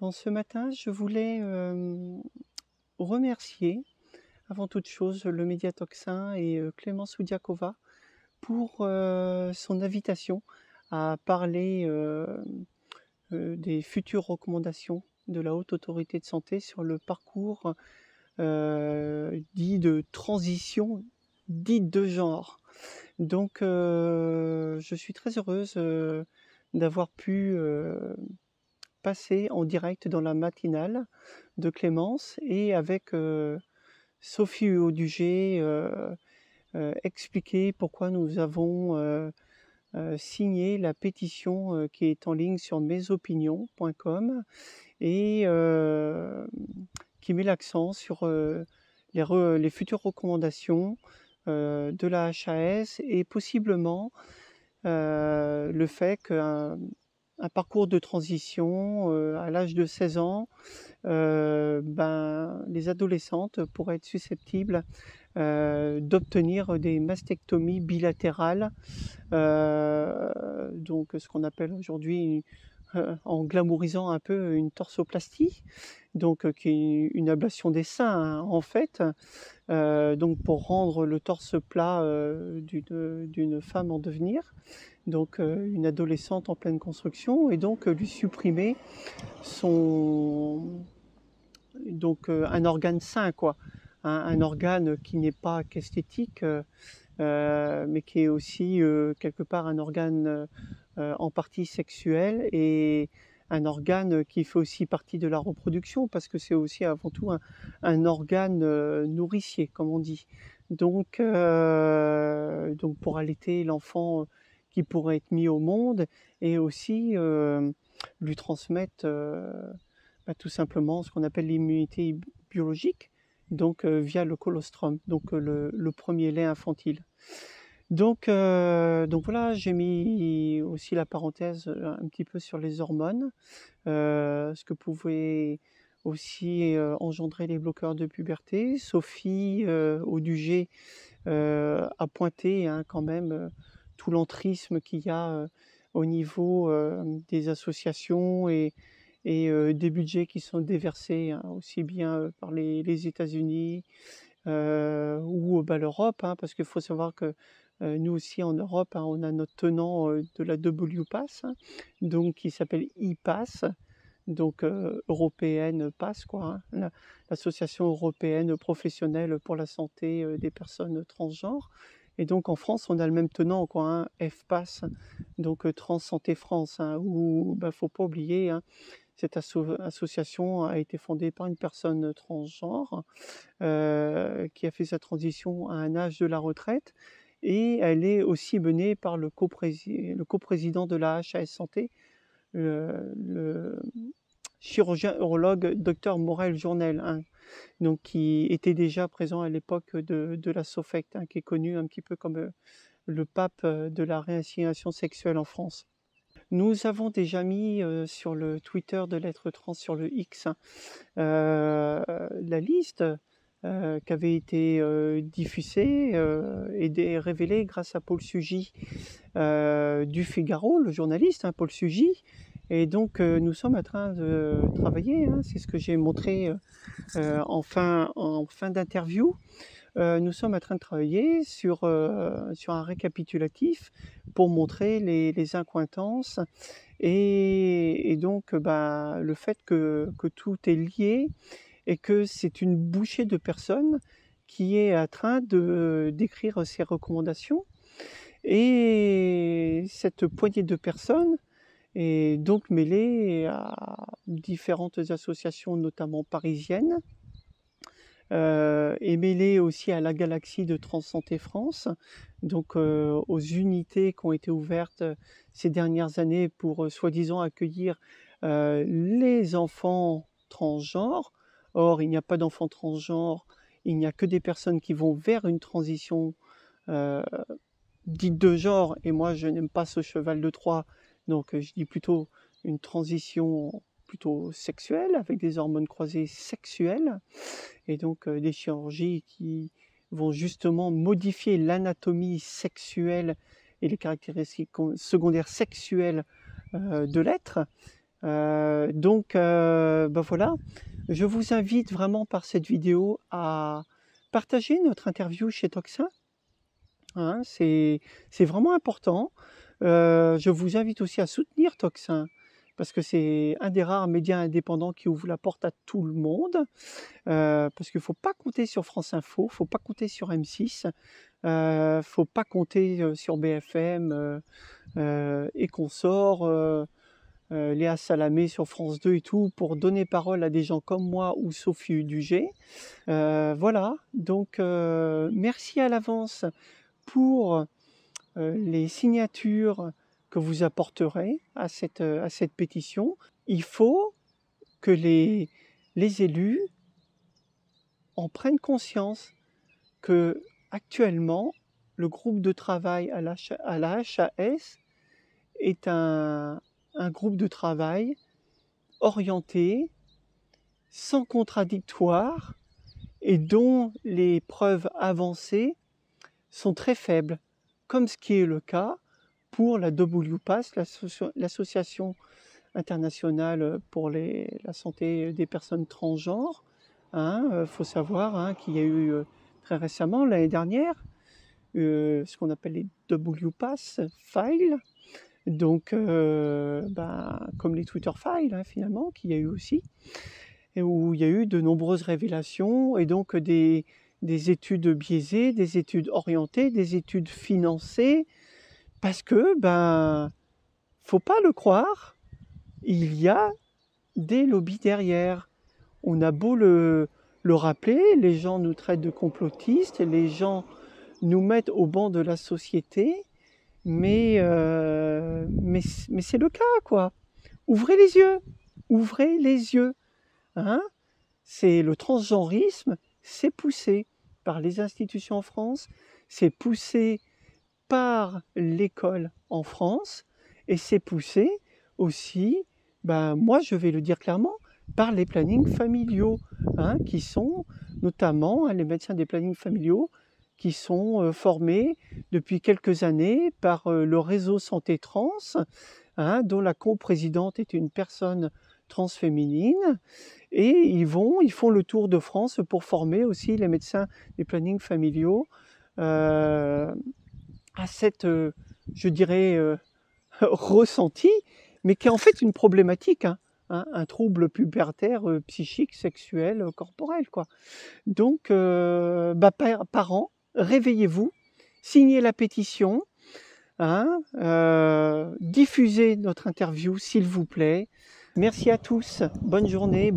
Bon, ce matin, je voulais remercier, avant toute chose, le Médiatoxin et Clémence Oudiakova pour son invitation à parler des futures recommandations de la Haute Autorité de Santé sur le parcours dit de transition, dite de genre. Donc, je suis très heureuse d'avoir pu passer en direct dans la matinale de Clémence et avec Sophie Audugé expliquer pourquoi nous avons signé la pétition qui est en ligne sur mesopinions.com et qui met l'accent sur les futures recommandations de la HAS et possiblement le fait qu'un parcours de transition à l'âge de 16 ans, les adolescentes pourraient être susceptibles d'obtenir des mastectomies bilatérales, donc ce qu'on appelle aujourd'hui, en glamourisant un peu, une torsoplastie, donc qui est une ablation des seins, hein, en fait, donc pour rendre le torse plat d'une femme en devenir, donc une adolescente en pleine construction, et donc lui supprimer un organe sain, quoi, un organe qui n'est pas qu'esthétique, mais qui est aussi quelque part un organe en partie sexuel et un organe qui fait aussi partie de la reproduction, parce que c'est aussi avant tout un organe nourricier, comme on dit. Donc pour allaiter l'enfant qui pourrait être mis au monde, et aussi lui transmettre tout simplement ce qu'on appelle l'immunité biologique, donc via le colostrum, donc le premier lait infantile. Donc voilà, j'ai mis aussi la parenthèse un petit peu sur les hormones, ce que pouvaient aussi engendrer les bloqueurs de puberté. Sophie Audugé a pointé quand même tout l'entrisme qu'il y a au niveau des associations et des budgets qui sont déversés, hein, aussi bien par les États-Unis ou l'Europe, hein, parce qu'il faut savoir que nous aussi en Europe, hein, on a notre tenant de la WPASS, hein, donc qui s'appelle IPASS, donc européenne PASS, quoi, hein, l'association européenne professionnelle pour la santé des personnes transgenres. Et donc en France, on a le même tenant, quoi, hein, FPASS, donc Trans Santé France, hein, où faut pas oublier, hein, cette association a été fondée par une personne transgenre qui a fait sa transition à un âge de la retraite, et elle est aussi menée par le coprésident de la HAS Santé, le chirurgien urologue Dr Morel Journel, hein, donc qui était déjà présent à l'époque de la SOFECT, hein, qui est connu un petit peu comme le pape de la réassignation sexuelle en France. Nous avons déjà mis sur le Twitter de l'être trans, sur le X, la liste qui avait été diffusée et révélée grâce à Paul Sugy du Figaro, le journaliste, hein, Paul Sugy. Et donc nous sommes en train de travailler, hein, c'est ce que j'ai montré en fin d'interview. Nous sommes en train de travailler sur un récapitulatif pour montrer les incointances et donc le fait que tout est lié et que c'est une bouchée de personnes qui est en train d'écrire ces recommandations. Et cette poignée de personnes est donc mêlée à différentes associations, notamment parisiennes, et mêlée aussi à la galaxie de Transsanté France, donc aux unités qui ont été ouvertes ces dernières années pour soi-disant accueillir les enfants transgenres. Or, il n'y a pas d'enfants transgenres, il n'y a que des personnes qui vont vers une transition dite de genre, et moi je n'aime pas ce cheval de Troie, donc je dis plutôt une transition plutôt sexuelle, avec des hormones croisées sexuelles, et donc des chirurgies qui vont justement modifier l'anatomie sexuelle et les caractéristiques secondaires sexuelles de l'être, Voilà, je vous invite vraiment par cette vidéo à partager notre interview chez Tocsin. Hein, c'est vraiment important. Je vous invite aussi à soutenir Tocsin, parce que c'est un des rares médias indépendants qui ouvre la porte à tout le monde. Parce qu'il ne faut pas compter sur France Info, il ne faut pas compter sur M6, il ne faut pas compter sur BFM et consorts, Léa Salamé sur France 2 et tout, pour donner parole à des gens comme moi ou Sophie Udugé. Voilà, donc merci à l'avance pour les signatures que vous apporterez à cette pétition. Il faut que les élus en prennent conscience que actuellement le groupe de travail à la HAS est un groupe de travail orienté, sans contradictoire et dont les preuves avancées sont très faibles, comme ce qui est le cas pour la WPAS, l'association internationale pour la santé des personnes transgenres. Faut savoir qu'il y a eu très récemment, l'année dernière, ce qu'on appelle les WPAS files, donc comme les Twitter files finalement, qu'il y a eu aussi, et où il y a eu de nombreuses révélations, et donc des études biaisées, des études orientées, des études financées, parce que, faut pas le croire, il y a des lobbies derrière. On a beau le rappeler, les gens nous traitent de complotistes, les gens nous mettent au banc de la société, mais c'est le cas, quoi. Ouvrez les yeux, ouvrez les yeux. C'est le transgenrisme, c'est poussé par les institutions en France, c'est poussé par l'école en France, et c'est poussé aussi, moi je vais le dire clairement, par les plannings familiaux, qui sont notamment les médecins des plannings familiaux qui sont formés depuis quelques années par le réseau Santé Trans, dont la coprésidente est une personne transféminine, et ils font le tour de France pour former aussi les médecins des plannings familiaux à cette, je dirais, ressenti, mais qui est en fait une problématique, un trouble pubertaire, psychique, sexuel, corporel, quoi. Donc, parents, réveillez-vous, signez la pétition, diffusez notre interview, s'il vous plaît. Merci à tous, bonne journée.